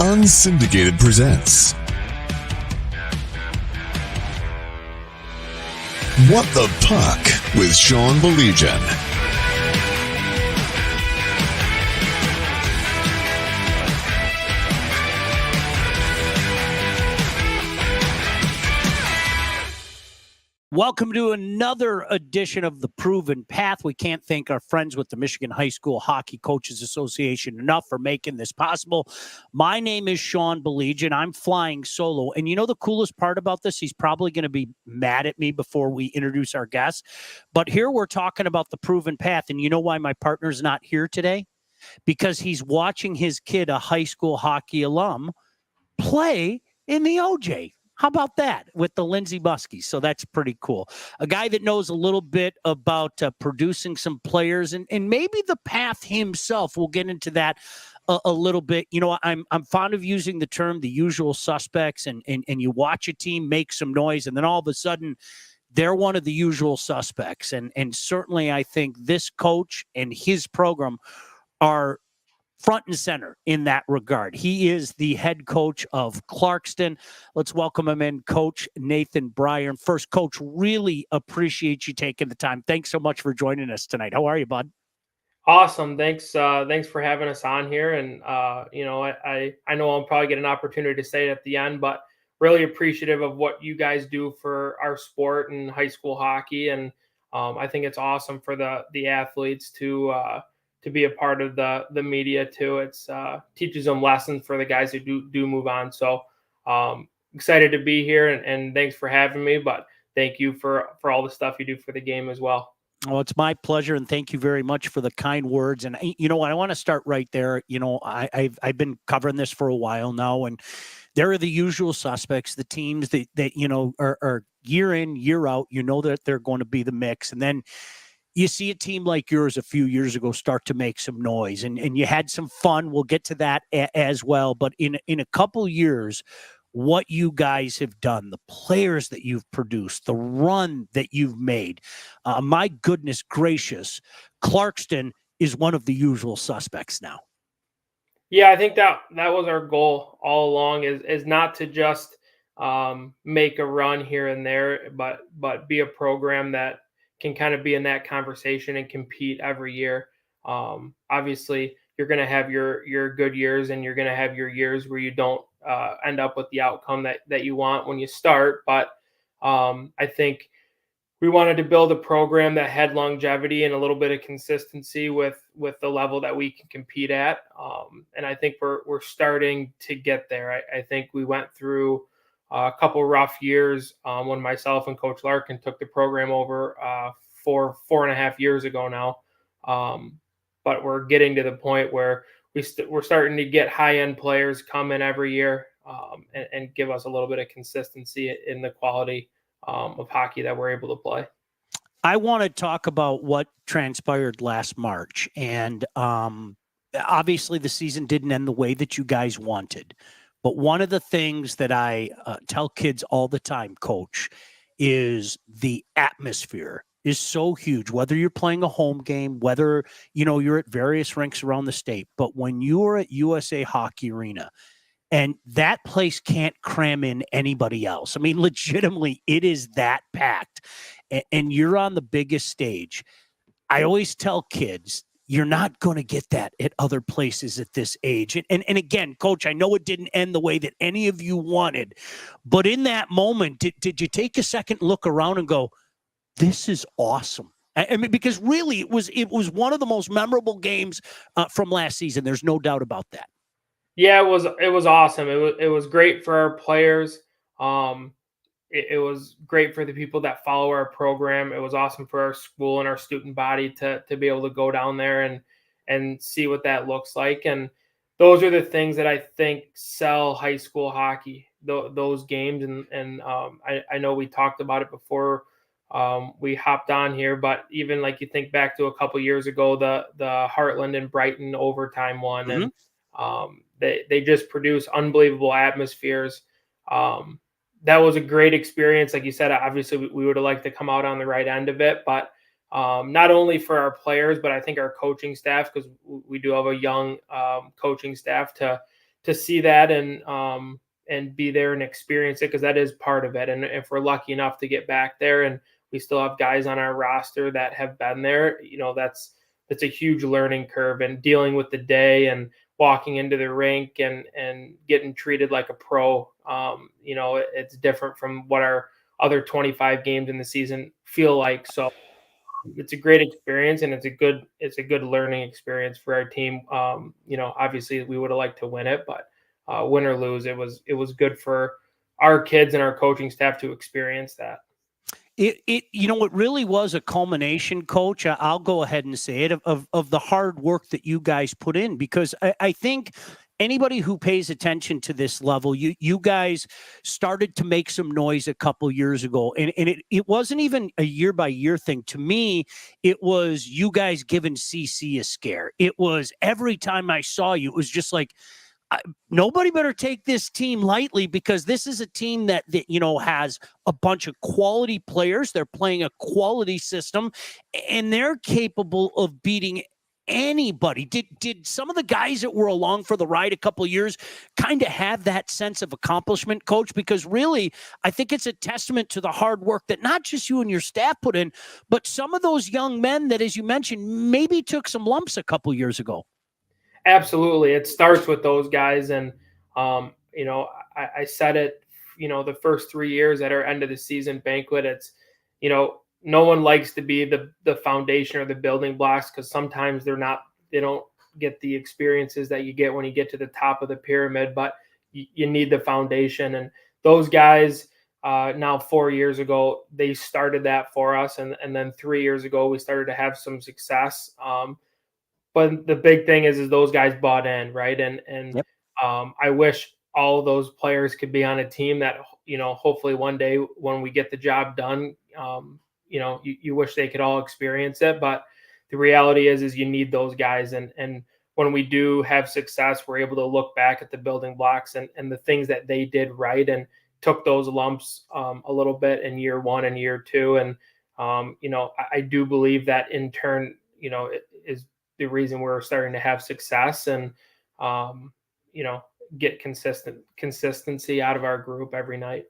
Unsyndicated presents What the Puck with Sean Belegian. Welcome to another edition of The Proven Path. We can't thank our friends with the Michigan High School Hockey Coaches Association enough for making this possible. My name is Sean Belegian. I'm flying solo. And you know the coolest part about this? He's probably going to be mad at me before we introduce our guests. But here we're talking about The Proven Path. And you know why my partner's not here today? Because he's watching his kid, a high school hockey alum, play in the OJ. How about that with the Lindsey Buskies? So that's pretty cool. A guy that knows a little bit about producing some players and maybe the path himself. We'll get into that a little bit. You know, I'm fond of using the term the usual suspects, and you watch a team make some noise and then all of a sudden they're one of the usual suspects. And certainly I think this coach and his program are front and center in that regard. He is the head coach of Clarkston. Let's welcome him in, Coach Nate Bryer. And first, Coach, really appreciate you taking the time. Thanks so much for joining us tonight. How are you, bud? Awesome. Thanks for having us on here. And, I know I'll probably get an opportunity to say it at the end, but really appreciative of what you guys do for our sport and high school hockey. And I think it's awesome for the athletes to be a part of the media too. It's teaches them lessons for the guys who do move on. So excited to be here and thanks for having me, but thank you for all the stuff you do for the game as well. Well, it's my pleasure, and thank you very much for the kind words. And you know what, I want to start right there. You know, I've been covering this for a while now, and there are the usual suspects, the teams that you know are year in, year out. You know that they're going to be the mix, and then you see a team like yours a few years ago start to make some noise, and you had some fun. We'll get to that as well. But in a couple years, what you guys have done, the players that you've produced, the run that you've made, my goodness gracious, Clarkston is one of the usual suspects now. Yeah, I think that was our goal all along is not to just make a run here and there, but be a program that can kind of be in that conversation and compete every year. Obviously, you're going to have your good years and you're going to have your years where you don't end up with the outcome that you want when you start. But I think we wanted to build a program that had longevity and a little bit of consistency with the level that we can compete at. And I think we're starting to get there. I think we went through a couple rough years when myself and Coach Larkin took the program over 4.5 years ago now. But we're getting to the point where we're starting to get high-end players come in every year and give us a little bit of consistency in the quality of hockey that we're able to play. I want to talk about what transpired last March. And obviously the season didn't end the way that you guys wanted. But one of the things that I tell kids all the time, Coach, is the atmosphere is so huge, whether you're playing a home game, whether, you know, you're at various rinks around the state. But when you're at USA Hockey Arena, and that place can't cram in anybody else. I mean, legitimately, it is that packed. And you're on the biggest stage. I always tell kids, you're not going to get that at other places at this age. And again, Coach, I know it didn't end the way that any of you wanted, but in that moment, did you take a second look around and go, this is awesome? I mean, because really it was one of the most memorable games from last season. There's no doubt about that. Yeah, it was awesome. It was great for our players. It was great for the people that follow our program. It was awesome for our school and our student body to be able to go down there and see what that looks like. And those are the things that I think sell high school hockey, those games. And I know we talked about it before we hopped on here, but even like you think back to a couple years ago, the Heartland and Brighton overtime one, and they just produce unbelievable atmospheres. That was a great experience. Like you said, obviously we would have liked to come out on the right end of it, but not only for our players, but I think our coaching staff, because we do have a young coaching staff, to to see that and be there and experience it, because that is part of it. And if we're lucky enough to get back there and we still have guys on our roster that have been there, that's a huge learning curve, and dealing with the day and walking into the rink and getting treated like a pro. It's different from what our other 25 games in the season feel like. So it's a great experience, and it's a good learning experience for our team. Obviously we would have liked to win it, but win or lose, it was good for our kids and our coaching staff to experience that. It really was a culmination, Coach. I'll go ahead and say it, of the hard work that you guys put in, because I think anybody who pays attention to this level, you guys started to make some noise a couple years ago, and it wasn't even a year by year thing. To me, it was you guys giving CC a scare. It was every time I saw you, it was just like, nobody better take this team lightly, because this is a team that has a bunch of quality players. They're playing a quality system, and they're capable of beating anybody. Did some of the guys that were along for the ride a couple of years kind of have that sense of accomplishment, Coach? Because really, I think it's a testament to the hard work that not just you and your staff put in, but some of those young men that, as you mentioned, maybe took some lumps a couple of years ago. Absolutely. It starts with those guys. And, I said it, the first 3 years at our end of the season banquet, it's, no one likes to be the foundation or the building blocks, because sometimes they don't get the experiences that you get when you get to the top of the pyramid, but you need the foundation. And those guys, now 4 years ago, they started that for us. And then 3 years ago, we started to have some success. But the big thing is those guys bought in, right? And Yep. I wish all of those players could be on a team that, hopefully one day when we get the job done, you wish they could all experience it. But the reality is you need those guys. And when we do have success, we're able to look back at the building blocks and the things that they did right, and took those lumps a little bit in year one and year two. And, I do believe that in turn, it is the reason we're starting to have success and, get consistency out of our group every night.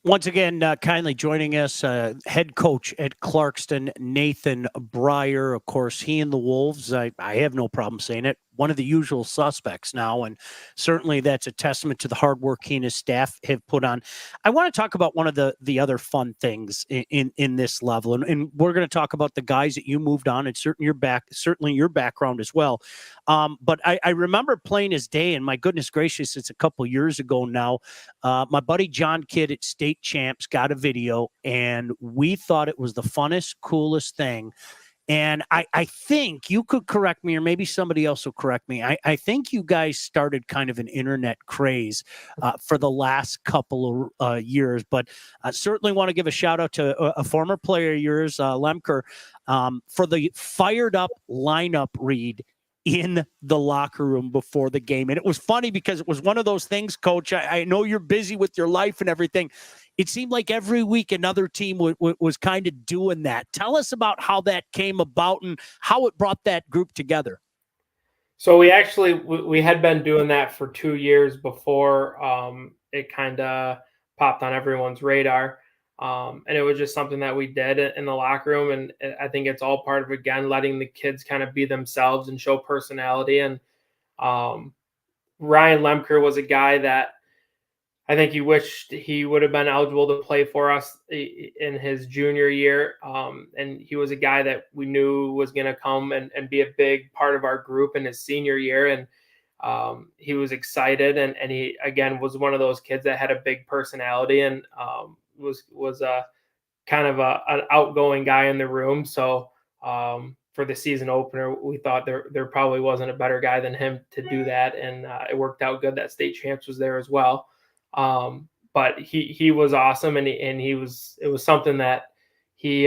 Once again, kindly joining us, head coach at Clarkston, Nate Bryer. Of course, he and the Wolves, I have no problem saying it, one of the usual suspects now, and certainly that's a testament to the hard work he and his staff have put on. I want to talk about one of the other fun things in this level, and we're going to talk about the guys that you moved on, and certainly your background as well. But I remember playing his day, and my goodness gracious, it's a couple years ago now. My buddy John Kidd at State Champs got a video, and we thought it was the funnest, coolest thing. And I think you could correct me, or maybe somebody else will correct me. I think you guys started kind of an internet craze for the last couple of years, but I certainly want to give a shout out to a former player of yours, Lemker, for the fired up lineup read in the locker room before the game. And it was funny because it was one of those things, Coach. I know you're busy with your life and everything. It seemed like every week another team was kind of doing that. Tell us about how that came about and how it brought that group together. So we had been doing that for 2 years before it kind of popped on everyone's radar. And it was just something that we did in the locker room. And I think it's all part of, again, letting the kids kind of be themselves and show personality. And Ryan Lemker was a guy that I think he wished he would have been eligible to play for us in his junior year. And he was a guy that we knew was going to come and be a big part of our group in his senior year. And he was excited. And he, again, was one of those kids that had a big personality and was a kind of an outgoing guy in the room. So for the season opener, we thought there probably wasn't a better guy than him to do that. And it worked out good that State Champs was there as well. But he was awesome, and it was something that he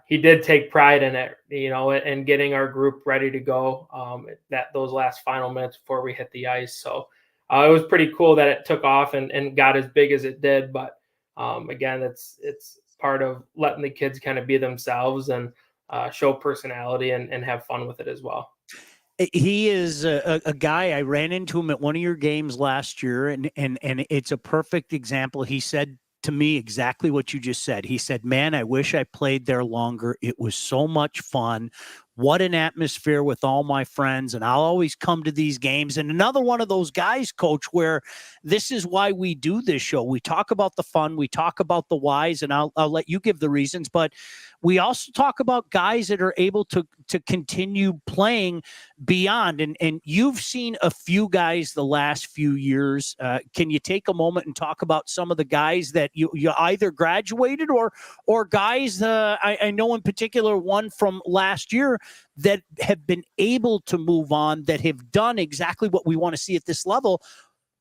did take pride in it, and getting our group ready to go those last final minutes before we hit the ice. So it was pretty cool that it took off and got as big as it did. But again, it's part of letting the kids kind of be themselves and show personality and have fun with it as well. He is a guy. I ran into him at one of your games last year, and it's a perfect example. He said to me exactly what you just said. He said, "Man, I wish I played there longer. It was so much fun. What an atmosphere with all my friends, and I'll always come to these games." And another one of those guys, Coach, where this is why we do this show. We talk about the fun, we talk about the whys, and I'll let you give the reasons, but we also talk about guys that are able to continue playing beyond. And you've seen a few guys the last few years. Can you take a moment and talk about some of the guys that you either graduated or guys, I know in particular one from last year that have been able to move on, that have done exactly what we want to see at this level,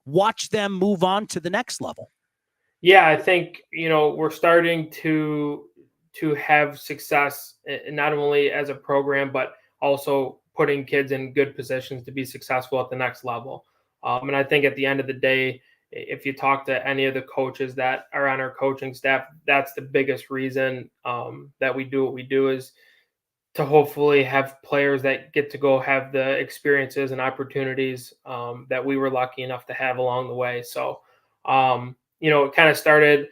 watch them move on to the next level? Yeah, I think, we're starting to have success, not only as a program, but also putting kids in good positions to be successful at the next level. And I think at the end of the day, if you talk to any of the coaches that are on our coaching staff, that's the biggest reason that we do what we do, is to hopefully have players that get to go have the experiences and opportunities that we were lucky enough to have along the way. So, it kind of started,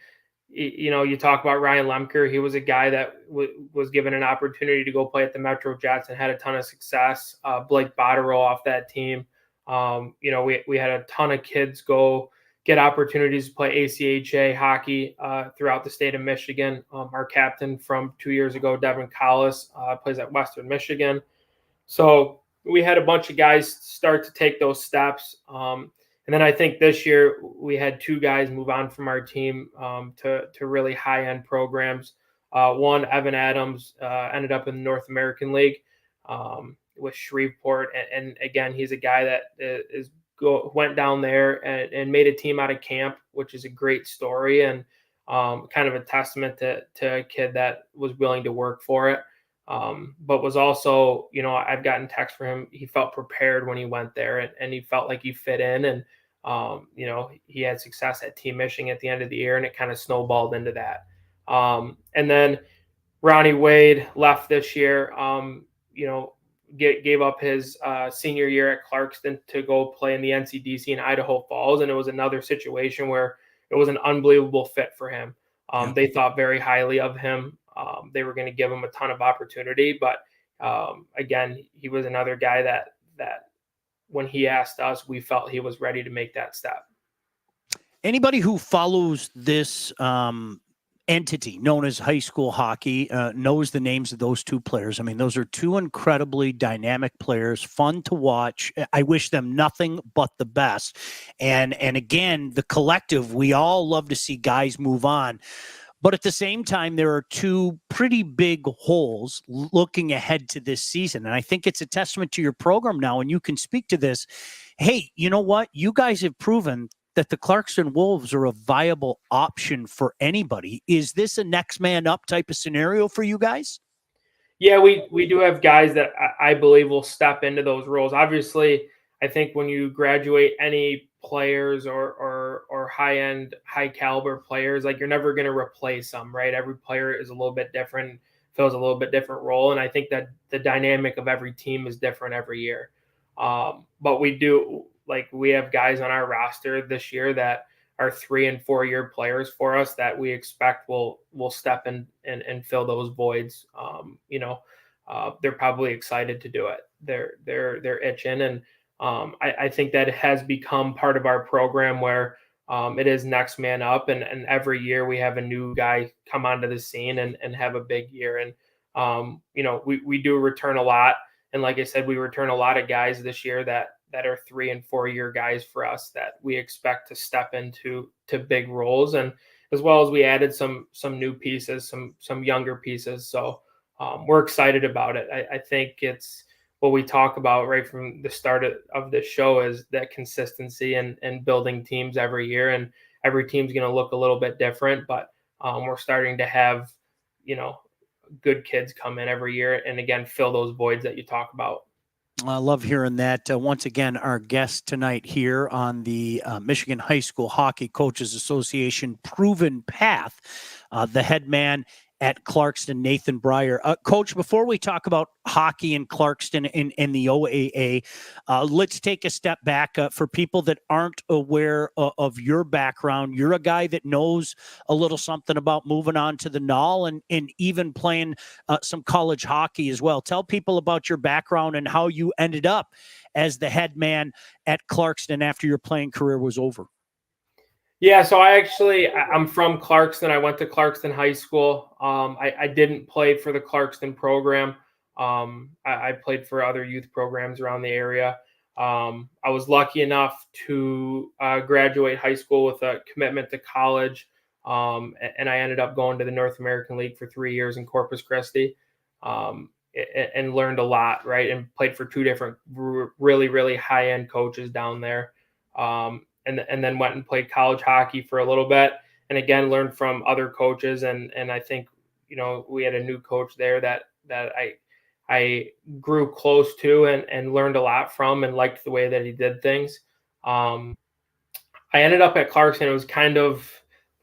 you talk about Ryan Lemker. He was a guy that was given an opportunity to go play at the Metro Jets and had a ton of success. Blake Botterill off that team. We had a ton of kids go get opportunities to play ACHA hockey throughout the state of Michigan. Our captain from 2 years ago, Devin Collis, plays at Western Michigan. So we had a bunch of guys start to take those steps. And then I think this year we had two guys move on from our team to really high-end programs. One, Evan Adams, ended up in the North American League with Shreveport. And again, he's a guy that went down there and made a team out of camp, which is a great story and kind of a testament to a kid that was willing to work for it. But was also, I've gotten text from him. He felt prepared when he went there and he felt like he fit in. And, he had success at Team Michigan at the end of the year, and it kind of snowballed into that. And then Ronnie Wade left this year, gave up his senior year at Clarkston to go play in the NCDC in Idaho Falls. And it was another situation where it was an unbelievable fit for him. They thought very highly of him. They were going to give him a ton of opportunity, but again, he was another guy that when he asked us, we felt he was ready to make that step. Anybody who follows this entity known as high school hockey knows the names of those two players. I mean, those are two incredibly dynamic players, fun to watch. I wish them nothing but the best. And again, the collective, we all love to see guys move on. But at the same time, there are two pretty big holes looking ahead to this season. And I think it's a testament to your program now, and you can speak to this. Hey, you know what? You guys have proven that the Clarkston Wolves are a viable option for anybody. Is this a next man up type of scenario for you guys? Yeah, we do have guys that I believe will step into those roles. Obviously, I think when you graduate any players or high-end, high-caliber players, like, you're never going to replace them, right? Every player is a little bit different, fills a little bit different role, and I think that the dynamic of every team is different every year. But we have guys on our roster this year that are 3 and 4 year players for us that we expect will step in and fill those voids. They're probably excited to do it. They're itching, and I think that has become part of our program where it is next man up, and every year we have a new guy come onto the scene and have a big year. And we do return a lot, and like I said, we return a lot of guys this year that are 3 and 4 year guys for us that we expect to step into big roles, and as well as we added some new pieces, some younger pieces. So we're excited about it. I think it's what we talk about right from the start of the show is that consistency and building teams every year, and every team's going to look a little bit different, but we're starting to have, good kids come in every year and again, fill those voids that you talk about. I love hearing that. Once again, our guest tonight here on the Michigan High School Hockey Coaches Association Proven Path, the head man at Clarkston, Nathan Bryer. Coach, before we talk about hockey in Clarkston and the OAA, let's take a step back for people that aren't aware of your background. You're a guy that knows a little something about moving on to the NAL and even playing some college hockey as well. Tell people about your background and how you ended up as the head man at Clarkston after your playing career was over. Yeah, so I'm from Clarkston. I went to Clarkston High School. I didn't play for the Clarkston program. I played for other youth programs around the area. I was lucky enough to graduate high school with a commitment to college, and I ended up going to the North American League for 3 years in Corpus Christi, and learned a lot, right? And played for two different really, really high-end coaches down there. And then went and played college hockey for a little bit, and again learned from other coaches. And I think, you know, we had a new coach there that I grew close to and learned a lot from, and liked the way that he did things. I ended up at Clarkston. It was kind of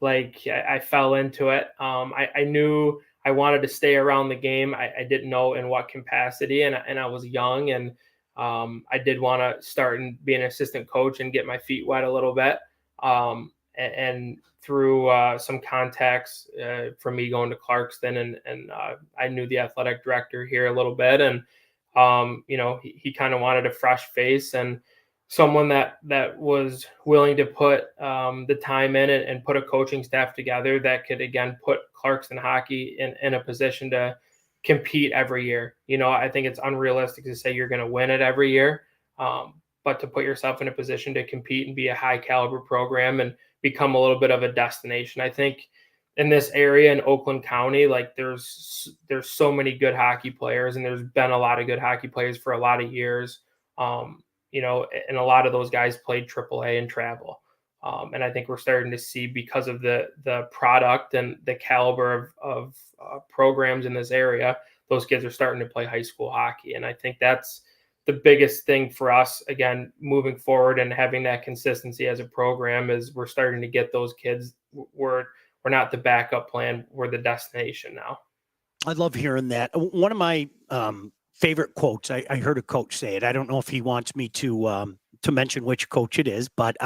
like I fell into it. I knew I wanted to stay around the game. I didn't know in what capacity, and I was young, and I did want to start and be an assistant coach and get my feet wet a little bit. And through some contacts from me going to Clarkston, and I knew the athletic director here a little bit, and you know, he kind of wanted a fresh face and someone that was willing to put the time in and put a coaching staff together that could again put Clarkston hockey in a position to compete every year. You know, I think it's unrealistic to say you're going to win it every year, but to put yourself in a position to compete and be a high caliber program and become a little bit of a destination. I think in this area in Oakland County, like there's so many good hockey players, and there's been a lot of good hockey players for a lot of years. You know, and a lot of those guys played AAA and travel. And I think we're starting to see, because of the product and the caliber of programs in this area, those kids are starting to play high school hockey. And I think that's the biggest thing for us, again, moving forward and having that consistency as a program, is we're starting to get those kids. We're not the backup plan. We're the destination now. I love hearing that. One of my favorite quotes, I heard a coach say it. I don't know if he wants me to mention which coach it is, but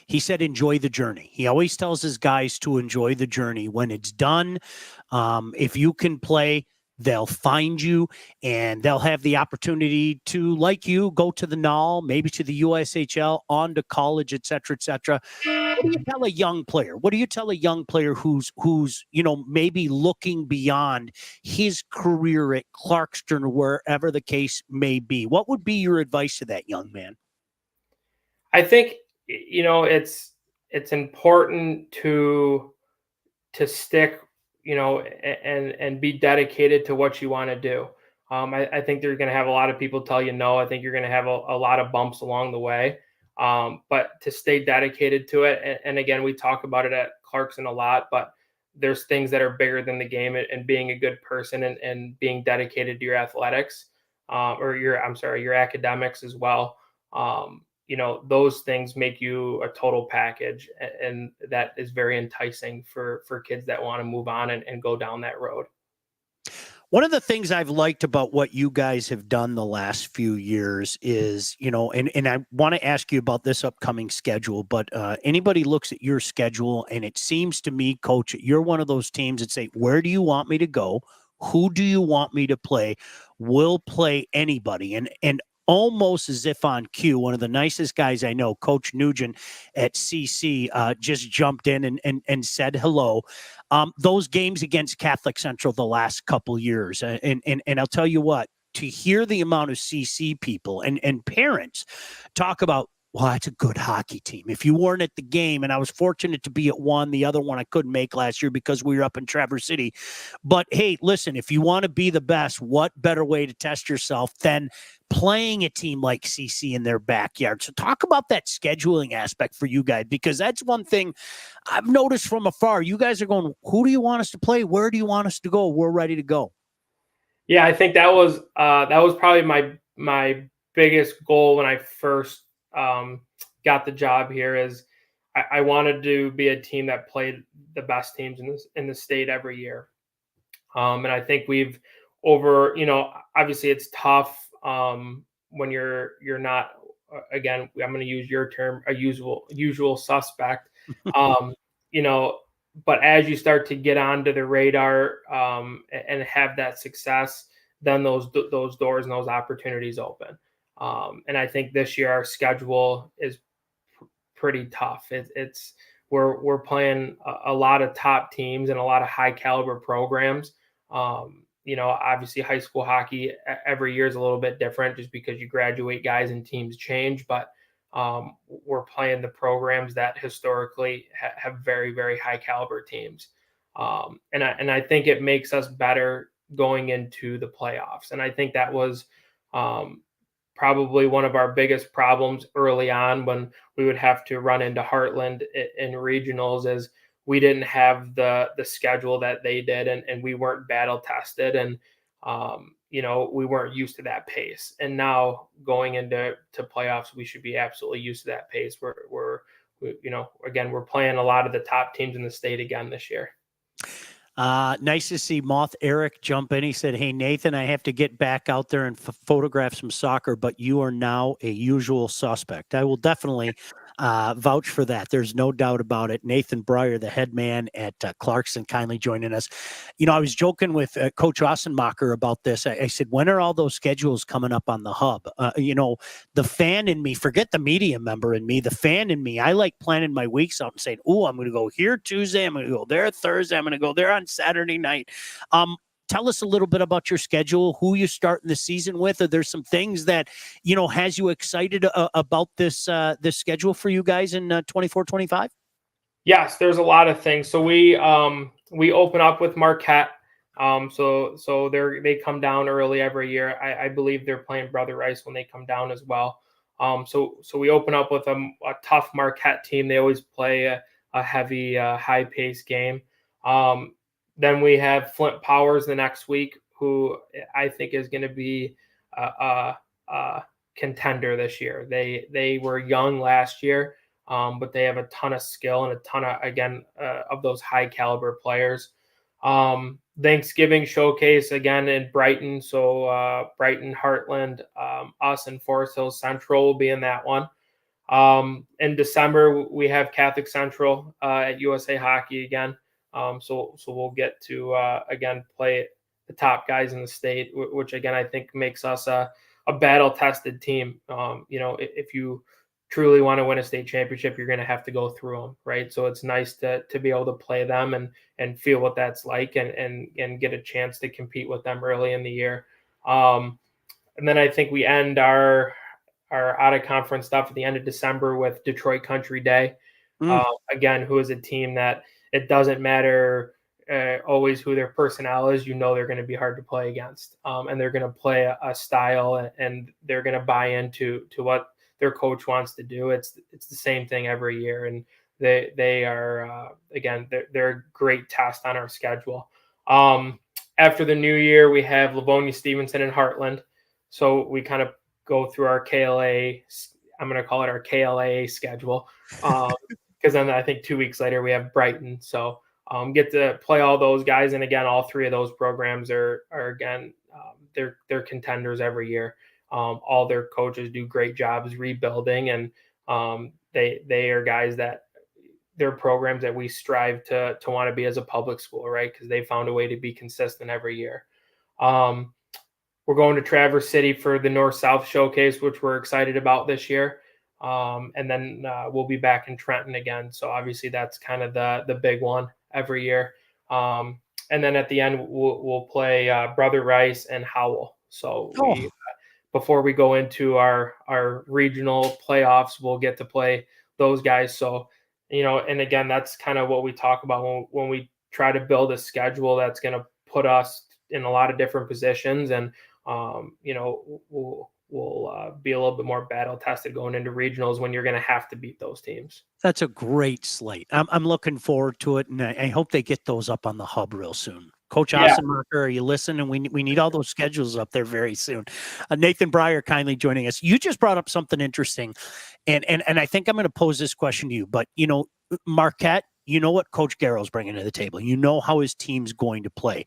he said, enjoy the journey. He always tells his guys to enjoy the journey. When it's done, if you can play, they'll find you, and they'll have the opportunity to, like you, go to the NAL, maybe to the USHL, on to college, et cetera, et cetera. What do you tell a young player? What do you tell a young player who's you know, maybe looking beyond his career at Clarkston or wherever the case may be? What would be your advice to that young man? I think, you know, it's important to stick, you know, and be dedicated to what you want to do. I think they're going to have a lot of people tell you no. I think you're going to have a lot of bumps along the way. But to stay dedicated to it. And again, we talk about it at Clarkston a lot, but there's things that are bigger than the game, and being a good person and being dedicated to your athletics, or your academics as well. You know, those things make you a total package, and that is very enticing for kids that want to move on and go down that road. One of the things I've liked about what you guys have done the last few years is, you know, and I want to ask you about this upcoming schedule, but anybody looks at your schedule, and it seems to me, Coach, you're one of those teams that say, where do you want me to go? Who do you want me to play? We'll play anybody. And almost as if on cue, one of the nicest guys I know, Coach Nugent at CC, just jumped in and said hello. Those games against Catholic Central the last couple years, and I'll tell you what, to hear the amount of CC people and parents talk about, well, that's a good hockey team. If you weren't at the game, and I was fortunate to be at one, the other one I couldn't make last year because we were up in Traverse City. But hey, listen, if you want to be the best, what better way to test yourself than playing a team like CC in their backyard? So talk about that scheduling aspect for you guys, because that's one thing I've noticed from afar. You guys are going, who do you want us to play? Where do you want us to go? We're ready to go. Yeah, I think that was probably my biggest goal when I first got the job here. Is I wanted to be a team that played the best teams in the state every year. And I think we've over, obviously it's tough when you're not, again, I'm going to use your term, a usual suspect. Um, you know, but as you start to get onto the radar and have that success, then those doors and those opportunities open. And I think this year our schedule is pretty tough. We're playing a lot of top teams and a lot of high caliber programs. Obviously high school hockey every year is a little bit different just because you graduate guys and teams change, but we're playing the programs that historically have very, very high caliber teams. And I think it makes us better going into the playoffs. And I think that was probably one of our biggest problems early on when we would have to run into Heartland in regionals is we didn't have the schedule that they did, and we weren't battle tested, and we weren't used to that pace. And now going into playoffs, we should be absolutely used to that pace. Again, we're playing a lot of the top teams in the state again this year. Nice to see Moth Eric jump in. He said, "Hey, Nathan, I have to get back out there and photograph some soccer, but you are now a usual suspect." I will definitely vouch for that. There's no doubt about it. Nathan Bryer, the head man at Clarkston, kindly joining us. I was joking with Coach Ossenmacher about this. I said, when are all those schedules coming up on the hub? The fan in me, forget the media member in me, the fan in me, I like planning my weeks out and saying, "Oh, I'm going to go here Tuesday. I'm going to go there Thursday. I'm going to go there on Saturday night." Tell us a little bit about your schedule, who you starting the season with. Are there some things that, has you excited about this schedule for you guys in 24-25? Yes, there's a lot of things. So we open up with Marquette. So they come down early every year. I believe they're playing Brother Rice when they come down as well. So we open up with a tough Marquette team. They always play a heavy, high-paced game. Then we have Flint Powers the next week, who I think is going to be a contender this year. They were young last year, but they have a ton of skill and a ton of, again, of those high caliber players. Thanksgiving showcase again in Brighton. So Brighton, Heartland, us and Forest Hills Central will be in that one. In December, we have Catholic Central at USA Hockey again. So we'll get to, again, play the top guys in the state, which, again, I think makes us a battle-tested team. If you truly want to win a state championship, you're going to have to go through them, right? So it's nice to be able to play them and feel what that's like and get a chance to compete with them early in the year. And then I think we end our out-of-conference stuff at the end of December with Detroit Country Day. Again, who is a team that it doesn't matter always who their personnel is, they're going to be hard to play against. And they're going to play a style and they're going to buy into what their coach wants to do. It's the same thing every year. And they are, again, they're a great test on our schedule. After the new year, we have Livonia, Stevenson, and Heartland. So we kind of go through our KLA, I'm going to call it our KLA schedule. Because then I think 2 weeks later we have Brighton. So get to play all those guys. And again, all three of those programs are again, they're contenders every year. All their coaches do great jobs rebuilding, and they are guys that they're programs that we strive to want to be as a public school, right? Because they found a way to be consistent every year. We're going to Traverse City for the North-South Showcase, which we're excited about this year. And then we'll be back in Trenton again. So obviously that's kind of the big one every year. And then at the end, we'll play Brother Rice and Howell. So before we go into our regional playoffs, we'll get to play those guys. So, and again, that's kind of what we talk about when we try to build a schedule that's going to put us in a lot of different positions. And, we'll be a little bit more battle tested going into regionals when you're going to have to beat those teams. That's a great slate. I'm looking forward to it, and I hope they get those up on the hub real soon. Coach Ossenmacher, are you listening? We need all those schedules up there very soon. Nathan Bryer kindly joining us. You just brought up something interesting, and I think I'm going to pose this question to you. But Marquette, you know what Coach Garrow's bringing to the table. You know how his team's going to play.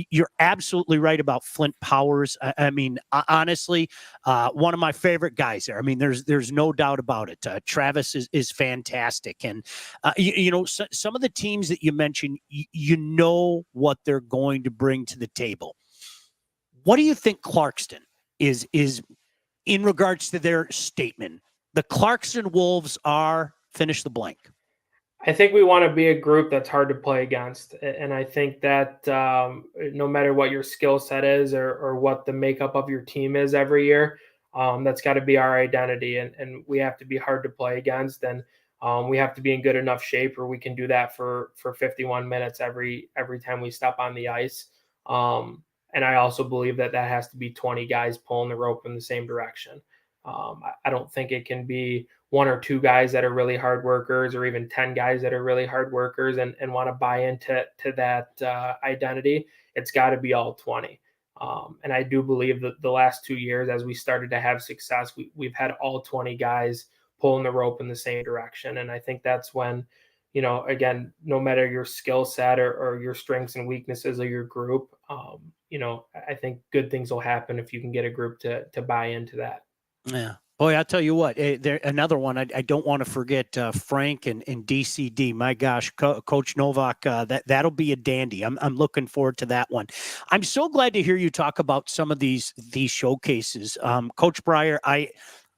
You're absolutely right about Flint Powers. I mean, honestly, one of my favorite guys there. I mean, there's no doubt about it. Travis is fantastic. And, some of the teams that you mentioned, you know what they're going to bring to the table. What do you think Clarkston is in regards to their statement? The Clarkston Wolves are finish the blank. I think we want to be a group that's hard to play against. And I think that no matter what your skill set is or what the makeup of your team is every year, that's got to be our identity. And we have to be hard to play against. And we have to be in good enough shape where we can do that for 51 minutes every time we step on the ice. And I also believe that has to be 20 guys pulling the rope in the same direction. I don't think it can be one or two guys that are really hard workers or even 10 guys that are really hard workers and want to buy into that identity. It's got to be all 20. And I do believe that the last 2 years, as we started to have success, we've had all 20 guys pulling the rope in the same direction. And I think that's when, again, no matter your skill set or your strengths and weaknesses of your group, I think good things will happen if you can get a group to buy into that. Yeah. Boy, I'll tell you what, another one I don't want to forget, Frank and DCD. My gosh, Coach Novak, that'll be a dandy. I'm looking forward to that one. I'm so glad to hear you talk about some of these showcases. Coach Bryer, I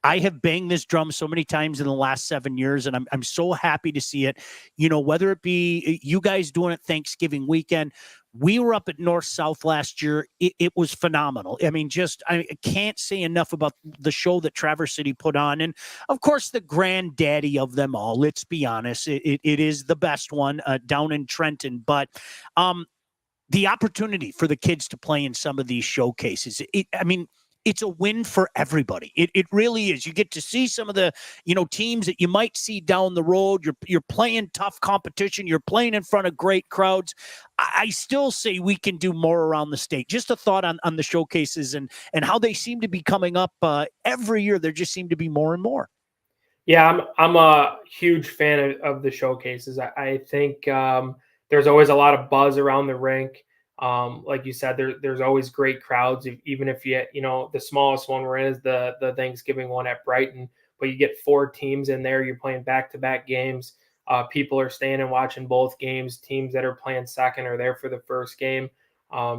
have banged this drum so many times in the last 7 years, and I'm so happy to see it. Whether it be you guys doing it Thanksgiving weekend, we were up at North-South last year. It was phenomenal. I mean, I can't say enough about the show that Traverse City put on. And, of course, the granddaddy of them all, let's be honest, it is the best one down in Trenton. But the opportunity for the kids to play in some of these showcases, it's a win for everybody. It really is. You get to see some of the, teams that you might see down the road. You're playing tough competition. You're playing in front of great crowds. I still say we can do more around the state. Just a thought on the showcases and how they seem to be coming up every year. There just seem to be more and more. Yeah, I'm a huge fan of the showcases. I think there's always a lot of buzz around the rink. Like you said, there's always great crowds. Even if the smallest one we're in is the Thanksgiving one at Brighton, but you get 4 teams in there. You're playing back-to-back games. People are staying and watching both games. Teams that are playing second are there for the first game.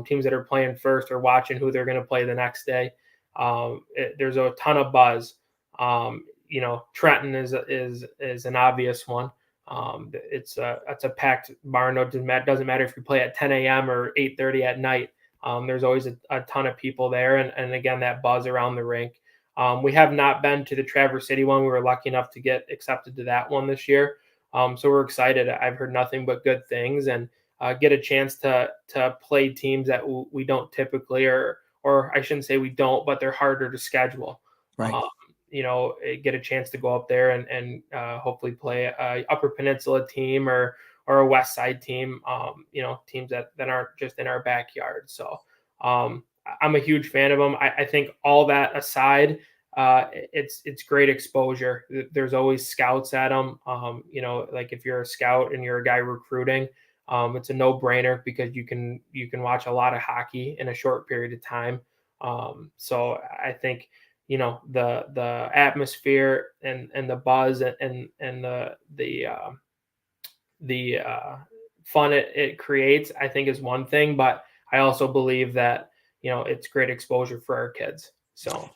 Teams that are playing first are watching who they're going to play the next day. There's a ton of buzz. Trenton is an obvious one. It's a packed barn. It doesn't matter if you play at 10 a.m. or 8:30 at night. There's always a ton of people there, and again, that buzz around the rink. We have not been to the Traverse City one. We were lucky enough to get accepted to that one this year, so we're excited. I've heard nothing but good things, and get a chance to play teams that we don't typically, or I shouldn't say we don't, but they're harder to schedule. Right. Get a chance to go up there and hopefully play a Upper Peninsula team or a West Side team, teams that aren't just in our backyard. So I'm a huge fan of them. I think all that aside, it's great exposure. There's always scouts at them. Like if you're a scout and you're a guy recruiting, it's a no-brainer because you can watch a lot of hockey in a short period of time. So I think the atmosphere and the buzz and the fun it creates, I think, is one thing, but I also believe that it's great exposure for our kids. So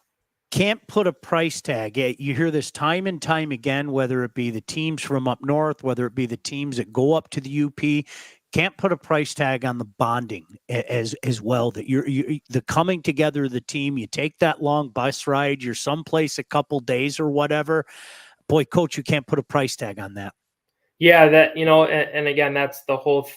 can't put a price tag. You hear this time and time again, whether it be the teams from up north, whether it be the teams that go up to the UP. Can't put a price tag on the bonding as well, that you're the coming together of the team. You take that long bus ride, you're someplace a couple days or whatever. Boy, Coach, you can't put a price tag on that. Yeah, that, and again, that's the whole,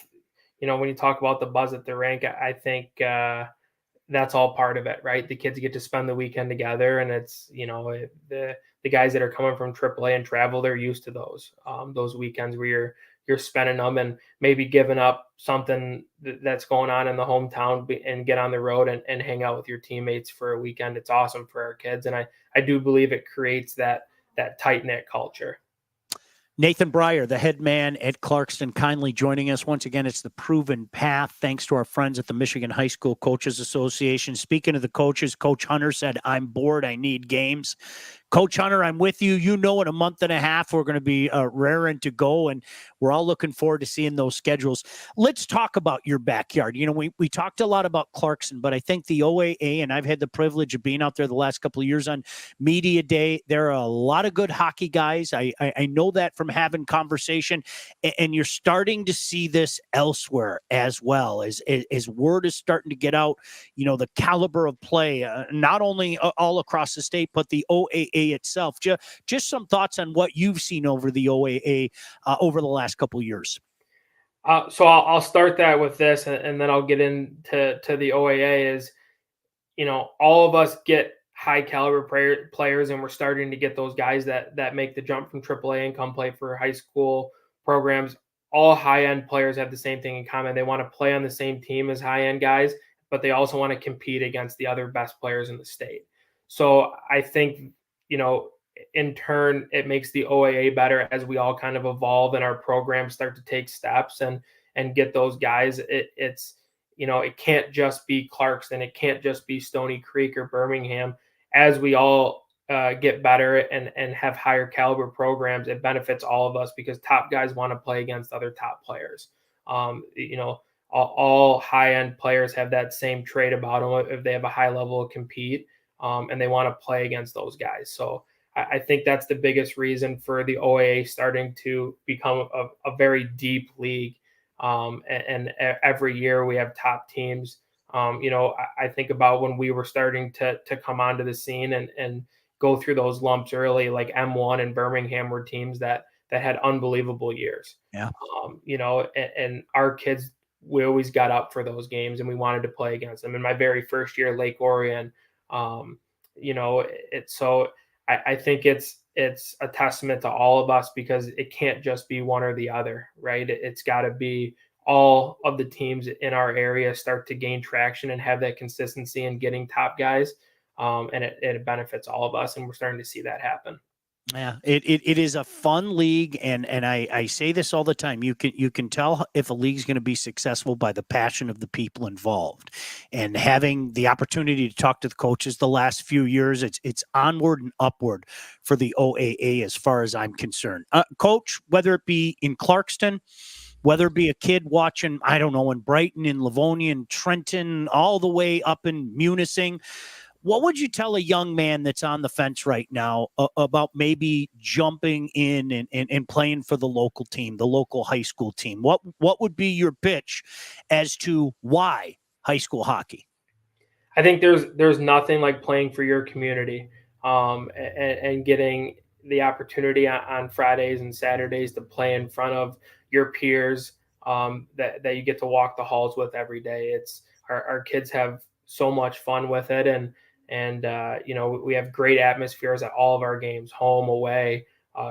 when you talk about the buzz at the rink, I think that's all part of it, right? The kids get to spend the weekend together, and it's, the guys that are coming from AAA and travel, they're used to those weekends where you're spending them and maybe giving up something that's going on in the hometown and get on the road and hang out with your teammates for a weekend. It's awesome for our kids. And I do believe it creates that tight-knit culture. Nathan Bryer, the head man at Clarkston, kindly joining us. Once again, it's the proven path, thanks to our friends at the Michigan High School Coaches Association. Speaking of the coaches, Coach Hunter said, I'm bored. I need games. Coach Hunter, I'm with you. You know, in a month and a half, we're going to be raring to go, and we're all looking forward to seeing those schedules. Let's talk about your backyard. You know, we talked a lot about Clarkson, but I think the OAA, and I've had the privilege of being out there the last couple of years on media day, there are a lot of good hockey guys. I know that from having conversation, and you're starting to see this elsewhere as well, as word is starting to get out, you know, the caliber of play, not only all across the state, but the OAA itself. Just some thoughts on what you've seen over the OAA over the last couple of years. So I'll start that with this, and then I'll get into the OAA. Is, you know, all of us get high caliber players, and we're starting to get those guys that make the jump from AAA and come play for high school programs. All high end players have the same thing in common. They want to play on the same team as high end guys, but they also want to compete against the other best players in the state. So I think, you know, in turn, it makes the OAA better as we all kind of evolve and our programs start to take steps and get those guys. It's, you know, it can't just be Clarkston, it can't just be Stony Creek or Birmingham. As we all get better and have higher caliber programs, it benefits all of us because top guys want to play against other top players. You know, all high end players have that same trait about them if they have a high level of compete, and they want to play against those guys. So I think that's the biggest reason for the OAA starting to become a very deep league. And every year we have top teams. You know, I think about when we were starting to come onto the scene and go through those lumps early, like M1 and Birmingham were teams that had unbelievable years. Yeah. You know, and our kids, we always got up for those games and we wanted to play against them. In my very first year, Lake Orion, you know, I think it's a testament to all of us because it can't just be one or the other, right? It's got to be all of the teams in our area start to gain traction and have that consistency in getting top guys. And it benefits all of us. And we're starting to see that happen. Yeah, it is a fun league, and I say this all the time. You can tell if a league's going to be successful by the passion of the people involved, and having the opportunity to talk to the coaches the last few years. It's onward and upward for the OAA as far as I'm concerned. Coach, whether it be in Clarkston, whether it be a kid watching, I don't know, in Brighton, in Livonia, in Trenton, all the way up in Munising. What would you tell a young man that's on the fence right now about maybe jumping in and playing for the local team, the local high school team? What would be your pitch as to why high school hockey? I think there's nothing like playing for your community, and getting the opportunity on Fridays and Saturdays to play in front of your peers, that you get to walk the halls with every day. It's our kids have so much fun with it, and you know, we have great atmospheres at all of our games, home, away,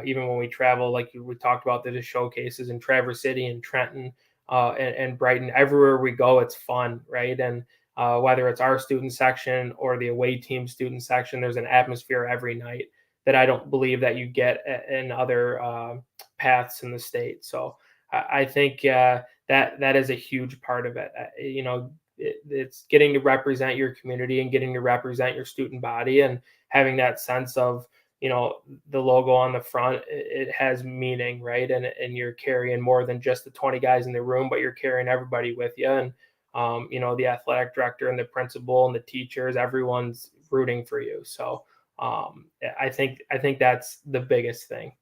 even when we travel, like we talked about the showcases in Traverse City and Trenton, and Brighton. Everywhere we go, it's fun, right? And whether it's our student section or the away team student section, there's an atmosphere every night that I don't believe that you get in other paths in the state. So I think that is a huge part of it. You know, it's getting to represent your community and getting to represent your student body and having that sense of, you know, the logo on the front, it has meaning, right? And you're carrying more than just the 20 guys in the room, but you're carrying everybody with you. And, you know, the athletic director and the principal and the teachers, everyone's rooting for you. So I think that's the biggest thing.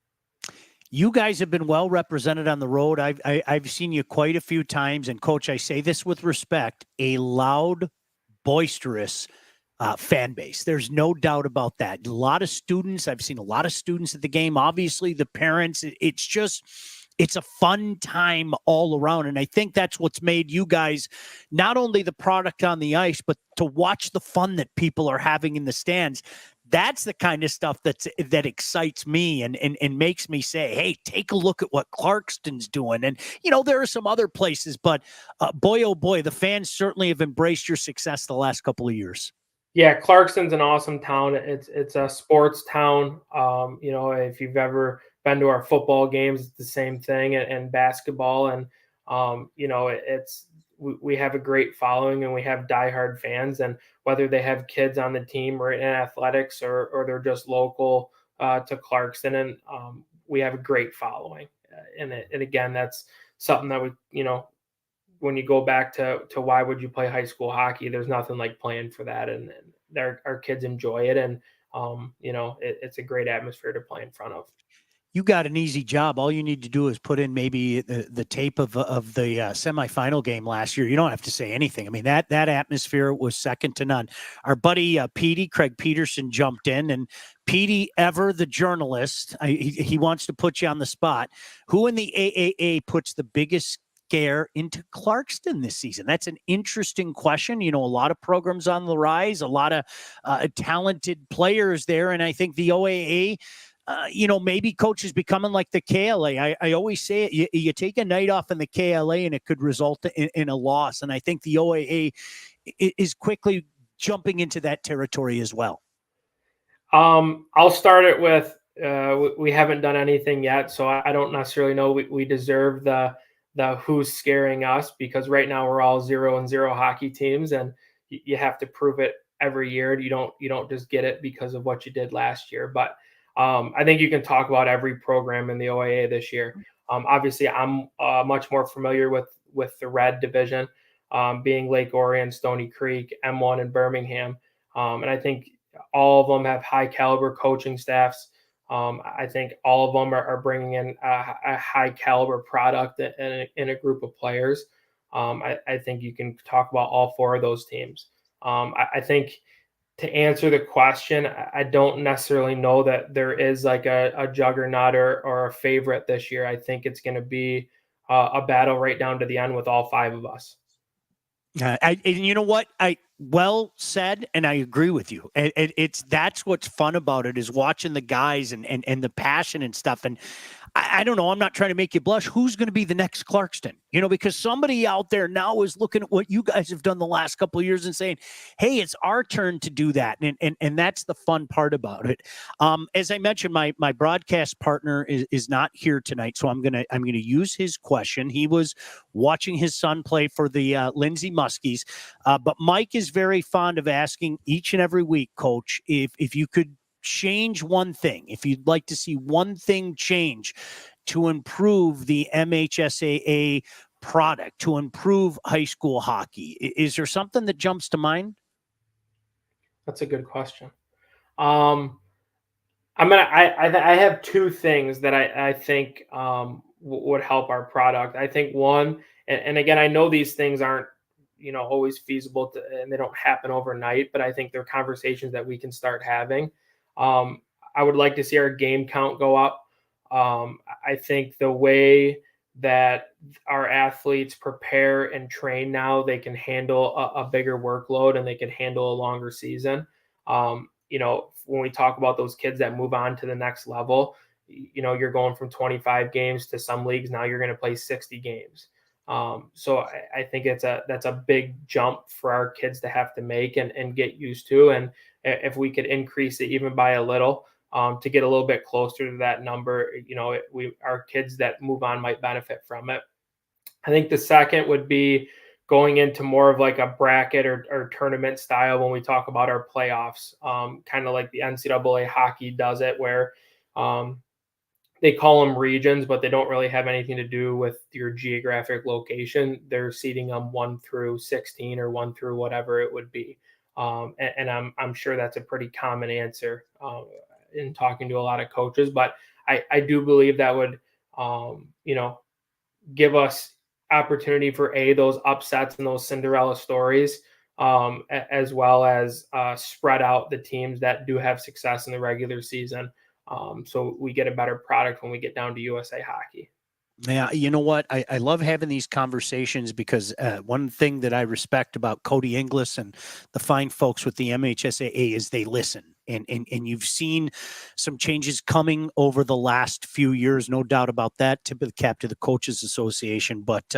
You guys have been well represented on the road. I've seen you quite a few times, and Coach, I say this with respect: a loud, boisterous fan base. There's no doubt about that. A lot of students. I've seen a lot of students at the game. Obviously, the parents. It's a fun time all around, and I think that's what's made you guys not only the product on the ice, but to watch the fun that people are having in the stands. That's the kind of stuff that excites me and makes me say, hey, take a look at what Clarkston's doing. And, you know, there are some other places, but boy, oh boy, the fans certainly have embraced your success the last couple of years. Yeah, Clarkston's an awesome town. It's a sports town. You know, if you've ever been to our football games, it's the same thing, and basketball. And, we have a great following, and we have diehard fans, and whether they have kids on the team or in athletics, or they're just local to Clarkston, and we have a great following. And again, that's something that when you go back to why would you play high school hockey, there's nothing like playing for that. And our kids enjoy it. And, it's a great atmosphere to play in front of. You got an easy job. All you need to do is put in maybe the tape of the semifinal game last year. You don't have to say anything. I mean, that atmosphere was second to none. Our buddy Craig Peterson jumped in, and Petey, ever the journalist, he wants to put you on the spot. Who in the AAA puts the biggest scare into Clarkston this season? That's an interesting question. A lot of programs on the rise, a lot of talented players there, and I think the OAA. Maybe coaches becoming like the KLA. I always say it. You take a night off in the KLA and it could result in a loss. And I think the OAA is quickly jumping into that territory as well. I'll start it with we haven't done anything yet, so I don't necessarily know we deserve the who's scaring us, because right now we're all 0-0 hockey teams, and you have to prove it every year. You don't just get it because of what you did last year, but. I think you can talk about every program in the OAA this year. Obviously, I'm much more familiar with the Red Division, being Lake Orion, Stony Creek, M1, and Birmingham. And I think all of them have high caliber coaching staffs. I think all of them are bringing in a high caliber product in a group of players. I think you can talk about all four of those teams. I think. To answer the question, I don't necessarily know that there is like a juggernaut or a favorite this year. I think it's going to be a battle right down to the end with all five of us. And you know what? Well said, and I agree with you. That's what's fun about it, is watching the guys and the passion and stuff. And I don't know, I'm not trying to make you blush. Who's going to be the next Clarkston? Because somebody out there now is looking at what you guys have done the last couple of years and saying, hey, it's our turn to do that. And that's the fun part about it. As I mentioned, my broadcast partner is not here tonight, so I'm gonna use his question. He was watching his son play for the Lindsay Muskies, but Mike is very fond of asking each and every week, Coach, if you could change one thing, if you'd like to see one thing change to improve the MHSAA product, to improve high school hockey, is there something that jumps to mind? That's a good question. I have two things that I think would help our product. I think one, and again, I know these things aren't always feasible and they don't happen overnight, but I think they're conversations that we can start having. I would like to see our game count go up. I think the way that our athletes prepare and train now, they can handle a bigger workload, and they can handle a longer season. When we talk about those kids that move on to the next level, you're going from 25 games to some leagues now you're going to play 60 games. So I think that's a big jump for our kids to have to make and get used to. And if we could increase it even by a little, to get a little bit closer to that number, our kids that move on might benefit from it. I think the second would be going into more of like a bracket or tournament style when we talk about our playoffs, kind of like the NCAA hockey does it, where they call them regions, but they don't really have anything to do with your geographic location. They're seeding them 1 through 16 or 1 through whatever it would be. And I'm sure that's a pretty common answer in talking to a lot of coaches, but I do believe that would, give us opportunity for those upsets and those Cinderella stories, as well as spread out the teams that do have success in the regular season. So we get a better product when we get down to USA Hockey. Yeah, you know what? I love having these conversations because one thing that I respect about Cody Inglis and the fine folks with the MHSAA is they listen. And you've seen some changes coming over the last few years, no doubt about that. Tip of the cap to the Coaches Association. But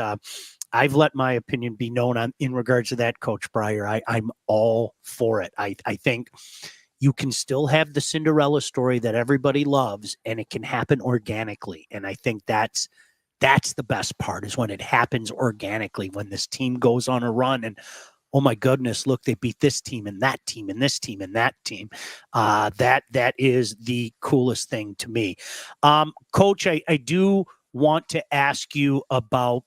I've let my opinion be known in regards to that, Coach Bryer. I'm all for it. I think you can still have the Cinderella story that everybody loves, and it can happen organically. And I think that's the best part, is when it happens organically, when this team goes on a run and, oh my goodness, look, they beat this team and that team and this team and that team. That is the coolest thing to me. Coach, I do want to ask you about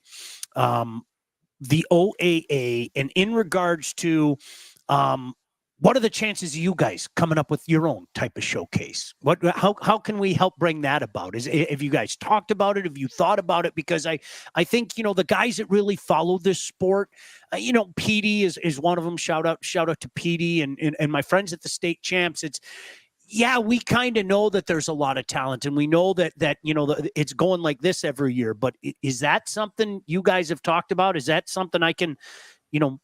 the OAA, and in regards to what are the chances of you guys coming up with your own type of showcase? How can we help bring that about? Have you guys talked about it? Have you thought about it? Because I think, the guys that really follow this sport, Petey is one of them. Shout out to Petey and my friends at the state champs. We kind of know that there's a lot of talent, and we know that it's going like this every year. But is that something you guys have talked about? Is that something I can,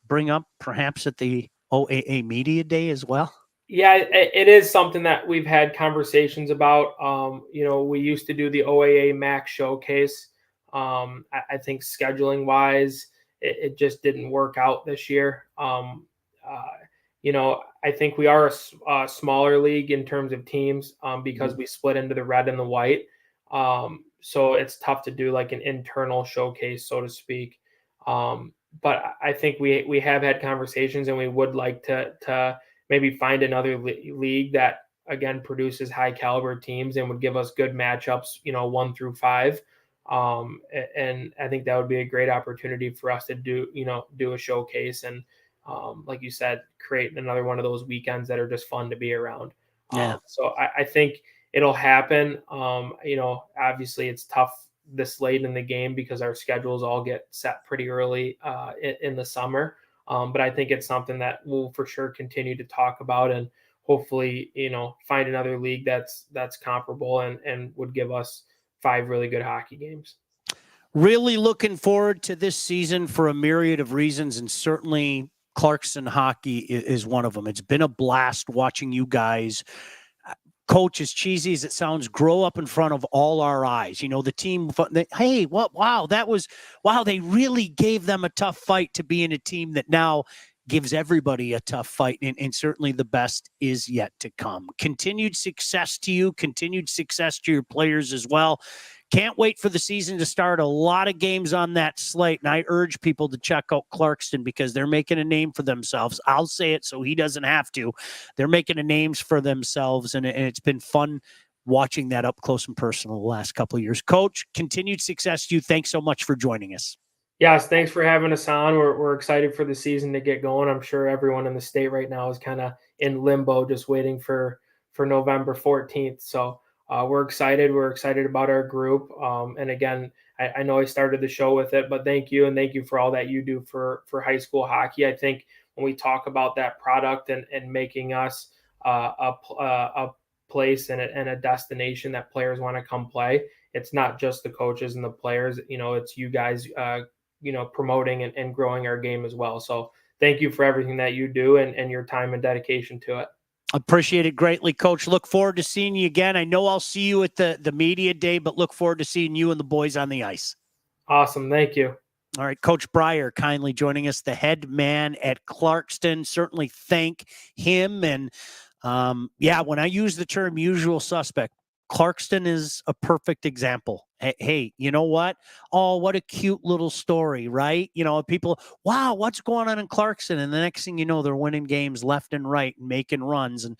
bring up perhaps at the OAA Media Day as well? Yeah, it is something that we've had conversations about. We used to do the OAA MAC showcase. I think scheduling wise, it just didn't work out this year. I think we are a smaller league in terms of teams because we split into the red and the white. So it's tough to do like an internal showcase, so to speak. But I think we have had conversations, and we would like to maybe find another league that, again, produces high caliber teams and would give us good matchups, 1 through 5. And I think that would be a great opportunity for us to do a showcase and, like you said, create another one of those weekends that are just fun to be around. Yeah. So I think it'll happen. Obviously it's tough this late in the game because our schedules all get set pretty early in the summer. But I think it's something that we'll for sure continue to talk about, and hopefully, find another league that's comparable and would give us 5 really good hockey games. Really looking forward to this season for a myriad of reasons, and certainly Clarkston Hockey is one of them. It's been a blast watching you guys, Coach, as cheesy as it sounds, grow up in front of all our eyes. The team, hey, they really gave them a tough fight to be in a team that now gives everybody a tough fight, and certainly the best is yet to come. Continued success to you, continued success to your players as well. Can't wait for the season to start. A lot of games on that slate, and I urge people to check out Clarkston because they're making a name for themselves. I'll say it so he doesn't have to. They're making a names for themselves, and it's been fun watching that up close and personal the last couple of years. Coach, continued success to you. Thanks so much for joining us. Yes, thanks for having us on. We're excited for the season to get going. I'm sure everyone in the state right now is kind of in limbo, just waiting for November 14th. So we're excited. We're excited about our group. And again, I know I started the show with it, but thank you. And thank you for all that you do for high school hockey. I think when we talk about that product and making us a place and a destination that players want to come play, it's not just the coaches and the players, it's you guys, promoting and growing our game as well. So thank you for everything that you do and your time and dedication to it. Appreciate it greatly, Coach. Look forward to seeing you again. I know I'll see you at the media day, but look forward to seeing you and the boys on the ice. Awesome. Thank you. All right. Coach Bryer kindly joining us, the head man at Clarkston. Certainly thank him. And when I use the term usual suspect, Clarkston is a perfect example. Hey, you know what? Oh, what a cute little story, right? People, wow, what's going on in Clarkston? And the next thing you know, they're winning games left and right and making runs. And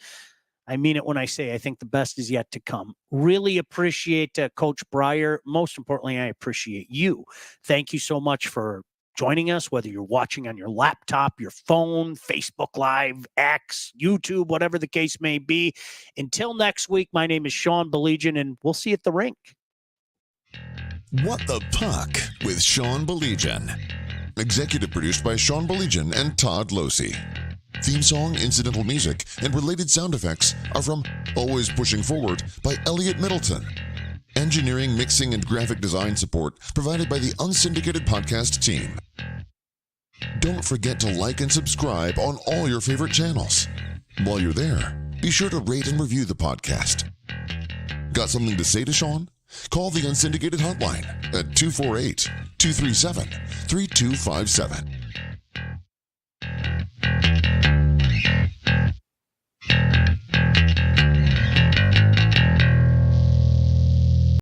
I mean it when I say I think the best is yet to come. Really appreciate Coach Bryer. Most importantly, I appreciate you. Thank you so much for joining us, whether you're watching on your laptop, your phone, Facebook Live, X, YouTube, whatever the case may be. Until next week, my name is Sean Belegian, and we'll see you at the rink. What the Puck with Sean Belegian. Executive produced by Sean Belegian and Todd Losey. Theme song, incidental music, and related sound effects are from Always Pushing Forward by Elliot Middleton. Engineering, mixing, and graphic design support provided by the Unsyndicated Podcast team. Don't forget to like and subscribe on all your favorite channels. While you're there, be sure to rate and review the podcast. Got something to say to Sean? Call the Unsyndicated hotline at 248-237-3257.